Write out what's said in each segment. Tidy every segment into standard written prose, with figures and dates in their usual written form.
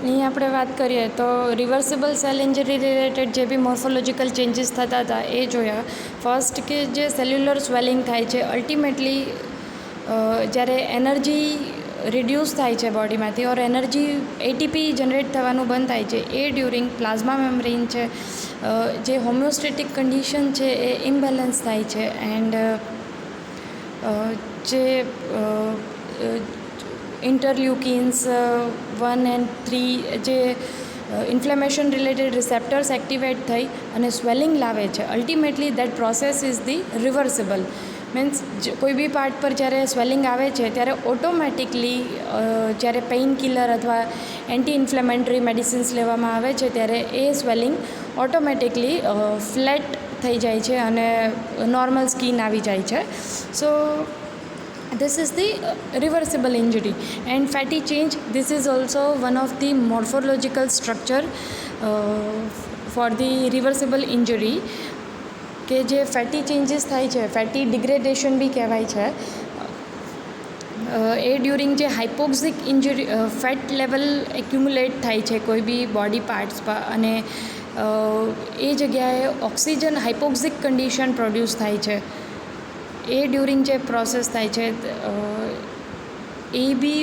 અહીં આપણે વાત કરીએ તો રિવર્સિબલ સેલ ઇન્જરી રિલેટેડ જે બી મોર્ફોલોજીકલ ચેન્જીસ થતા હતા એ જોયા. ફર્સ્ટ કે જે સેલ્યુલર સ્વેલિંગ થાય છે અલ્ટિમેટલી જ્યારે એનર્જી રિડ્યુસ થાય છે બોડીમાંથી ઓર એનર્જી એટીપી જનરેટ થવાનું બંધ થાય છે એ ડ્યુરિંગ પ્લાઝમા મેમ્બ્રેન છે જે હોમિયોસ્ટેટિક કન્ડિશન છે એ ઇમ્બેલેન્સ થાય છે. એન્ડ જે ઇન્ટરલ્યુકિન્સ 1 and 3 જે ઇન્ફ્લેમેશન રિલેટેડ રિસેપ્ટર્સ એક્ટિવેટ થઈ અને સ્વેલિંગ લાવે છે. Ultimately that process is the reversible. Means કોઈ બી પાર્ટ પર જ્યારે સ્વેલિંગ આવે છે ત્યારે ઓટોમેટિકલી જ્યારે પેઇન કિલર અથવા એન્ટી ઇન્ફ્લેમેટરી મેડિસિન્સ લેવામાં આવે છે ત્યારે એ સ્વેલિંગ ઓટોમેટિકલી ફ્લેટ થઈ જાય છે અને નોર્મલ સ્કિન આવી જાય છે. સો this is the reversible injury. And fatty change, this is also one of the morphological structure for the reversible injury કે જે ફેટી ચેન્જીસ થાય છે, ફેટી ડિગ્રેડેશન બી કહેવાય છે. એ ડ્યુરિંગ જે હાઇપોક્સિક ઇન્જરી ફેટ લેવલ એક્યુમ્યુલેટ થાય છે કોઈ બી બોડી પાર્ટ્સ પર અને એ જગ્યાએ ઓક્સિજન હાઇપોક્સિક કન્ડિશન પ્રોડ્યુસ થાય છે. એ ડ્યુરિંગ જે પ્રોસેસ થાય છે એ બી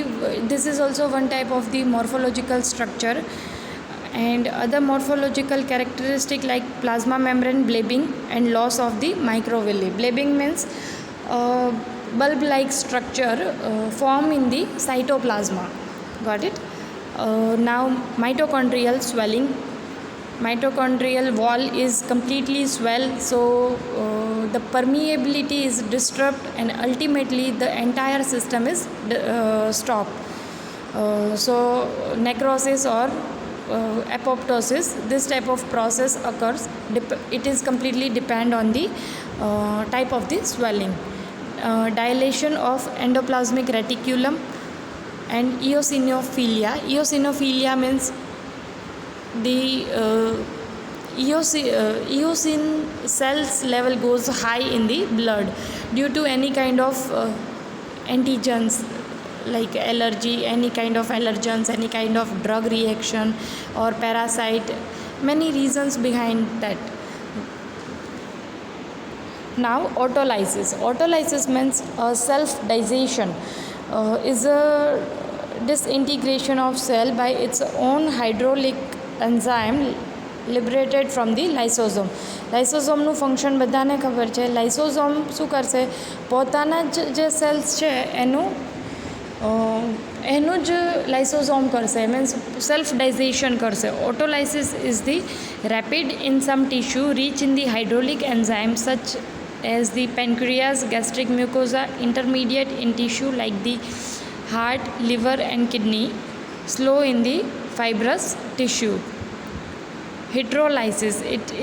this is also one type of the morphological structure. And other morphological characteristic like plasma membrane blebbing and loss of the microvilli. Blebbing means bulb like structure form in the cytoplasma. Got it? Now mitochondrial swelling. Mitochondrial wall is completely swell, so the permeability is disturbed and ultimately the entire system is stopped. So necrosis or apoptosis, this type of process occurs. It is completely depend on the type of the swelling. Dilation of endoplasmic reticulum and eosinophilia. Eosinophilia means the eosin cells level goes high in the blood due to any kind of antigens like allergy, any kind of allergens, any kind of drug reaction or parasite. Many reasons behind that. Now autolysis. Autolysis means self-digestion is a disintegration of cell by its own hydraulic enzyme liberated from the lysosome. લાઇસોઝોમનું function બધાને ખબર છે. Lysosome શું કરશે, પોતાના જે cells છે એનું જ લાઇસોઝોમ કરશે, મીન્સ સેલ્ફ ડાઇઝેશન કરશે. Autolysis is the rapid in some tissue rich in the hydrolytic enzyme such as the pancreas, gastric mucosa, intermediate in tissue like the heart, liver and kidney, slow in the fibrous tissue. Hydrolysis,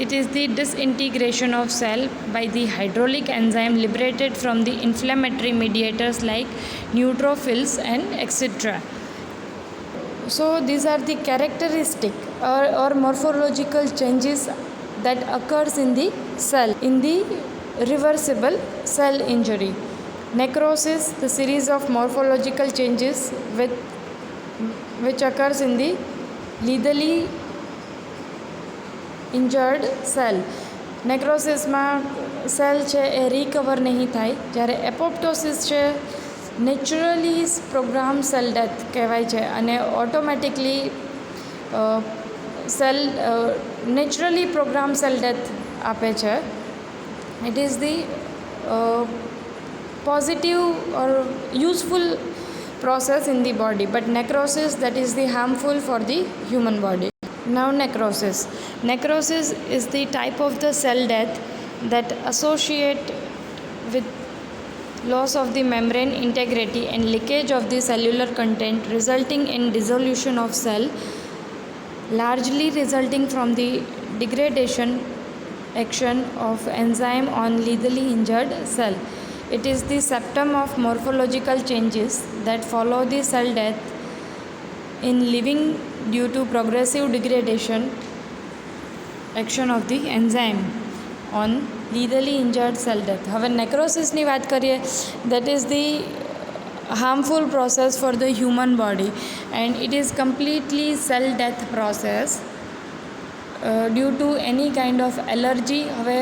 it is the disintegration of cell by the hydraulic enzyme liberated from the inflammatory mediators like neutrophils and etc. So these are the characteristic or morphological changes that occurs in the cell in the reversible cell injury. Necrosis, the series of morphological changes which occurs in the lethally injured cell. નેક્રોસિસમાં cell છે એ recover નહીં થાય, જ્યારે apoptosis છે naturally program cell death કહેવાય છે અને automatically cell naturally program cell death આપે છે. It is the positive or useful process in the body, but necrosis, that is the harmful for the human body. Now necrosis. Necrosis is the type of the cell death that associate with loss of the membrane integrity and leakage of the cellular content resulting in dissolution of cell, largely resulting from the degradation action of enzyme on lethally injured cell. It is the symptom of morphological changes that follow the cell death in living due to progressive degradation action of the enzyme on lethally injured cell death. હવે નેક્રોસિસની વાત કરીએ, that is the harmful process for the human body, and it is completely cell death process due to any kind of allergy. હવે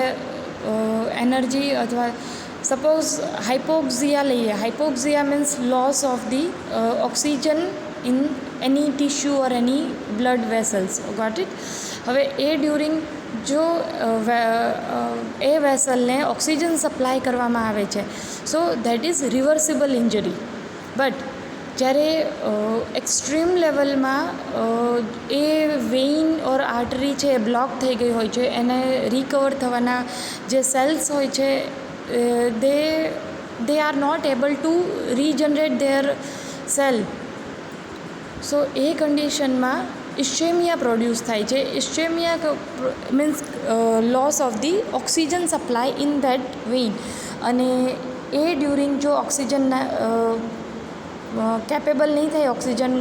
energy અથવા suppose hypoxia લઈએ. Hypoxia means loss of the oxygen in any tissue or any blood vessels. Got it. હવે એ during જો એ વેસલને oxygen supply કરવામાં આવે છે, so that is reversible injury. But જ્યારે એક્સ્ટ્રીમ લેવલમાં એ વેઇન ઓર આર્ટરી છે એ બ્લોક થઈ ગઈ હોય છે, એને રિકવર થવાના જે સેલ્સ હોય છે they are not able to regenerate their cell. સો એ કન્ડિશનમાં ઇસ્ચેમિયા પ્રોડ્યુસ થાય છે. Ischemia means loss of the oxygen supply in that vein, અને એ ડ્યુરિંગ જો ઓક્સિજનના કેપેબલ નહીં થાય ઓક્સિજન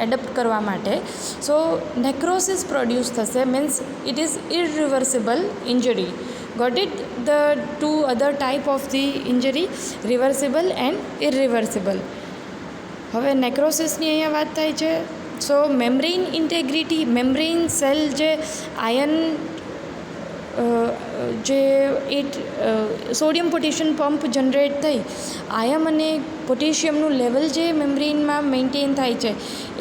એડપ્ટ કરવા માટે, સો નેક્રોસિસ પ્રોડ્યુસ થશે. Means it is irreversible injury. Got it. The two other type of the injury, reversible and irreversible. હવે નેક્રોસિસની અહીંયા વાત થાય છે. So membrane integrity, membrane cell જે આયન જે સોડિયમ પોટેશિયમ પંપ જનરેટ થઈ, આયન અને પોટેશિયમનું લેવલ જે મેમ્બ્રેઇનમાં મેન્ટેન થાય છે,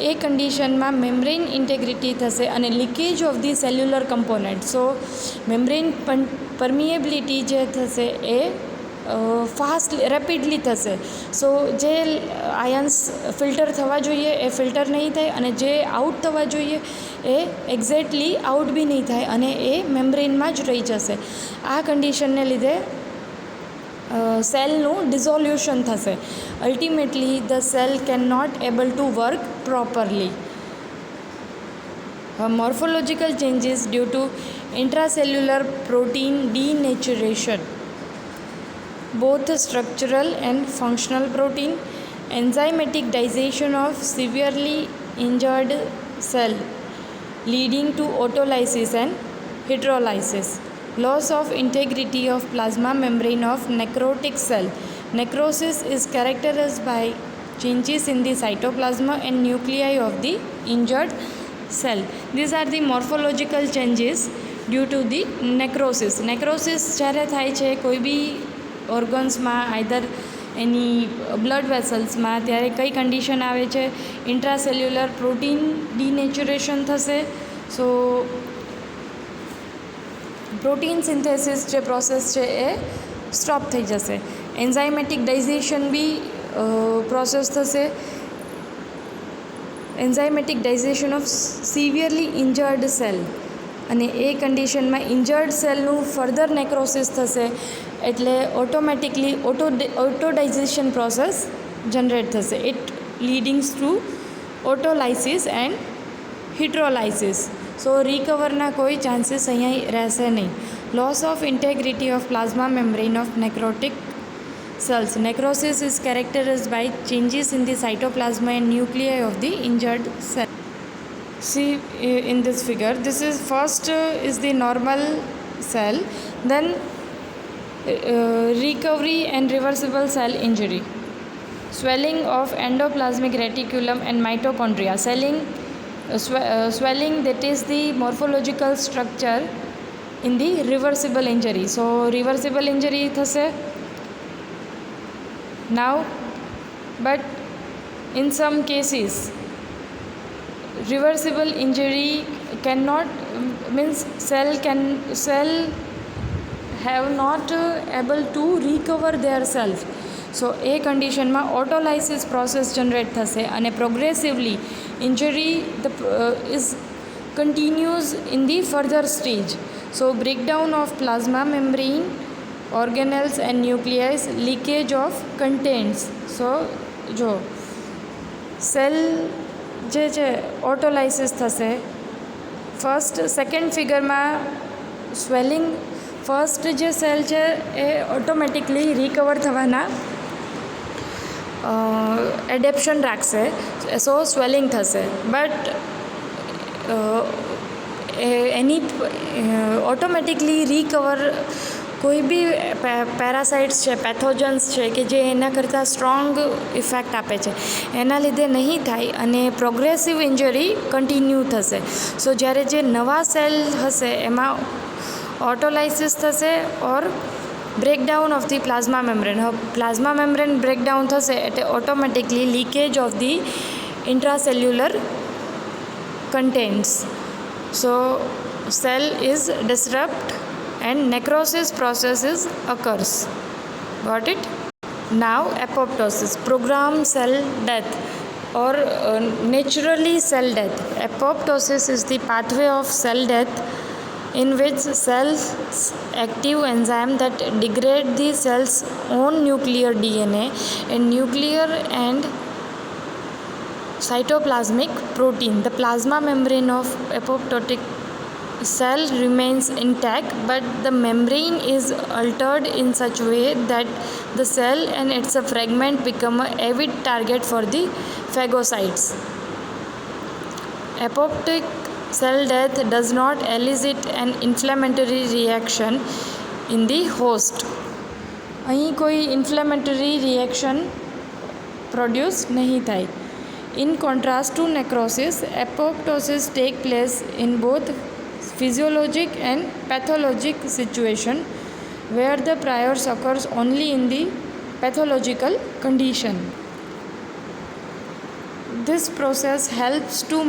એ કન્ડિશનમાં મેમ્બ્રેઇન ઇન્ટેગ્રિટી થશે અને leakage of the cellular component. So membrane permeability જે થશે એ ફાસ્ટ રેપિડલી થશે. સો જે આયન્સ ફિલ્ટર થવા જોઈએ એ ફિલ્ટર નહીં થાય, અને જે આઉટ થવા જોઈએ એ એક્ઝેક્ટલી આઉટ બી નહીં થાય, અને એ મેમ્બ્રેઇનમાં જ રહી જશે. આ કન્ડિશનને લીધે સેલનું ડિઝોલ્યુશન થશે. Ultimately the cell can not able to work properly. Morphological changes due to intracellular protein denaturation, both structural and functional protein, enzymatic digestion of severely injured cell leading to autolysis and hydrolysis, loss of integrity of plasma membrane of necrotic cell. Necrosis is characterized by changes in the cytoplasm and nuclei of the injured cell. These are the morphological changes due to the necrosis. Necrosis જ્યારે થાય છે કોઈ બી ઓર્ગન્સમાં, either એની blood વેસલ્સમાં, ત્યારે કઈ condition આવે છે? ઇન્ટ્રાસેલ્યુલર protein denaturation થશે. So protein synthesis જે પ્રોસેસ છે એ સ્ટોપ થઈ જશે. એન્ઝાઇમેટિક ડાઇજેશન બી પ્રોસેસ થશે. Enzymatic digestion of severely injured cell, અને એ કન્ડિશનમાં ઇન્જર્ડ સેલનું ફર્ધર નેક્રોસિસ થશે, એટલે ઓટોમેટિકલી ઓટોડાઇઝેશન પ્રોસેસ જનરેટ થશે. It leadings to autolysis and hydrolysis. So રિકવરના કોઈ ચાન્સીસ અહીંયા રહેશે નહીં. Loss of integrity of plasma membrane of necrotic cells. Necrosis is characterized by changes in the cytoplasm and nuclei of the injured cell. See in this figure, this is first is the normal cell, then recovery and reversible cell injury, swelling of endoplasmic reticulum and mitochondria. Swelling, that is the morphological structure in the reversible injury. So reversible injury thase now, but in some cases reversible injury cannot, means cell have not able to recover their self. So a condition માં autolysis process generate થશે, અને progressively injury is continues in the further stage. So breakdown of plasma membrane, organelles and nuclei, leakage of contents. So જો cell જે છે ઓટોલાઇસિસ થશે. First second ફિગરમાં swelling, first જે cell છે એ automatically recover થવાના એડેપ્શન રાખશે, સો સ્વેલિંગ થશે. બટ એની ઓટોમેટિકલી રિકવર કોઈ બી પેરાસાઇટ્સ છે, પેથોજન્સ છે કે જે એના કરતાં સ્ટ્રોંગ ઇફેક્ટ આપે છે એના લીધે નહીં થાય અને પ્રોગ્રેસિવ ઇન્જરી કન્ટિન્યુ થશે. સો જ્યારે જે નવા સેલ હશે એમાં ઓટોલાઇસિસ થશે or breakdown of the plasma membrane. હવે પ્લાઝમા મેમ્બ્રેન બ્રેકડાઉન થશે એટલે automatically leakage of the intracellular contents. So cell is disrupt and necrosis processes occurs. Got it? Now apoptosis, programmed cell death or naturally cell death. Apoptosis is the pathway of cell death in which cells active enzyme that degrade the cell's own nuclear DNA and nuclear and cytoplasmic protein. The plasma membrane of apoptotic cell remains intact, but the membrane is altered in such way that the cell and its fragment become a avid target for the phagocytes. Apoptotic cell death does not elicit an inflammatory reaction in the host. અહીં કોઈ inflammatory reaction produce નહીં થાય. In contrast to necrosis, apoptosis takes place in both physiologic and pathologic situation where the priors occurs only in the pathological condition. This process helps to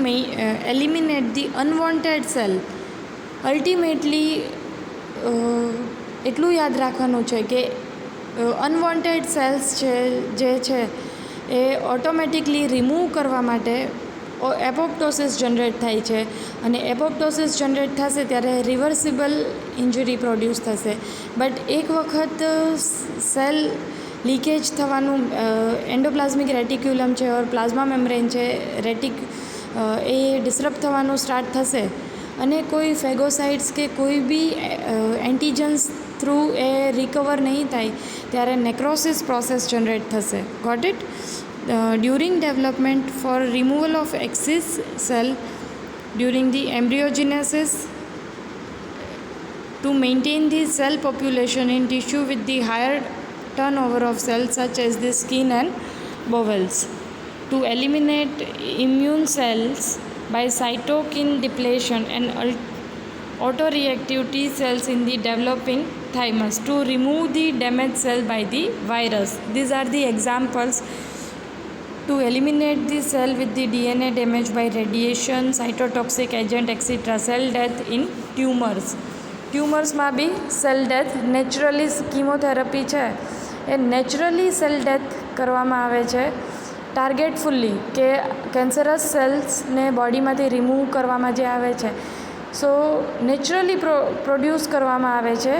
eliminate the unwanted cell. Ultimately, એટલું યાદ રાખવાનું છે કે unwanted cells છે જે છે એ automatically remove કરવા માટે એપોપ્ટોસિસ જનરેટ થાય છે અને એપોપ્ટોસિસ જનરેટ થશે ત્યારે રિવર્સિબલ ઇન્જરી પ્રોડ્યુસ થશે. બટ એક વખત સેલ લીકેજ થવાનું એન્ડોપ્લાઝમિક રેટિક્યુલમ છે ઓર પ્લાઝમા મેમ્બ્રેન છે એ ડિસ્ટર્બ થવાનું સ્ટાર્ટ થશે અને કોઈ ફેગોસાઇટ્સ કે કોઈ બી એન્ટીજન્સ થ્રુ એ રિકવર નહીં થાય ત્યારે નેક્રોસિસ પ્રોસેસ જનરેટ થશે. Got it? During development for removal of excess cell during the embryogenesis to maintain the cell population in tissue with the higher turnover of cells such as the skin and bowels, to eliminate immune cells by cytokine depletion and autoreactive T cells in the developing thymus, to remove the damaged cell by the virus. These are the examples. To eliminate the cell with the DNA damage by radiation, cytotoxic agent, etc. Cell death in tumors. ટ્યુમર્સમાં બી cell death naturally chemotherapy છે એ naturally cell death કરવામાં આવે છે ટાર્ગેટફુલ્લી કે cancerous સેલ્સને બોડીમાંથી remove કરવામાં જે આવે છે. સો નેચરલી પ્રોડ્યુસ કરવામાં આવે છે.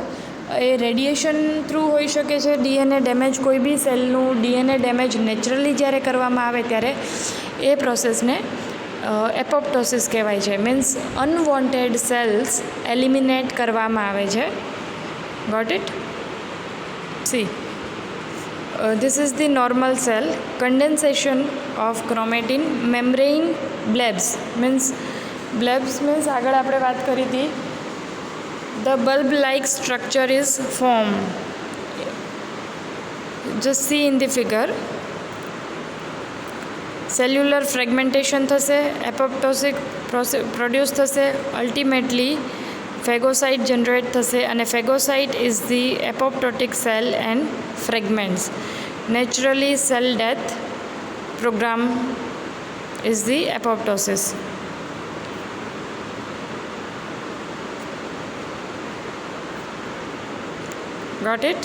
એ રેડિયેશન થ્રુ હોઈ શકે છે. ડીએનએ ડેમેજ, કોઈ બી સેલનું ડીએનએ ડેમેજ નેચરલી જ્યારે કરવામાં આવે ત્યારે એ પ્રોસેસને એપોપ્ટોસિસ કહેવાય છે. મીન્સ અનવોન્ટેડ સેલ્સ એલિમિનેટ કરવામાં આવે છે. Got it? See, this is the normal cell. Condensation of chromatin, membrane blebs means આગળ આપણે વાત કરી હતી. The bulb-like structure is formed. Just see in the figure. Cellular fragmentation થશે, apoptosis પ્રોડ્યુસ થશે, અલ્ટિમેટલી ફેગોસાઇટ જનરેટ થશે અને phagocyte is the apoptotic cell and fragments. Naturally cell death program is the apoptosis. Got it?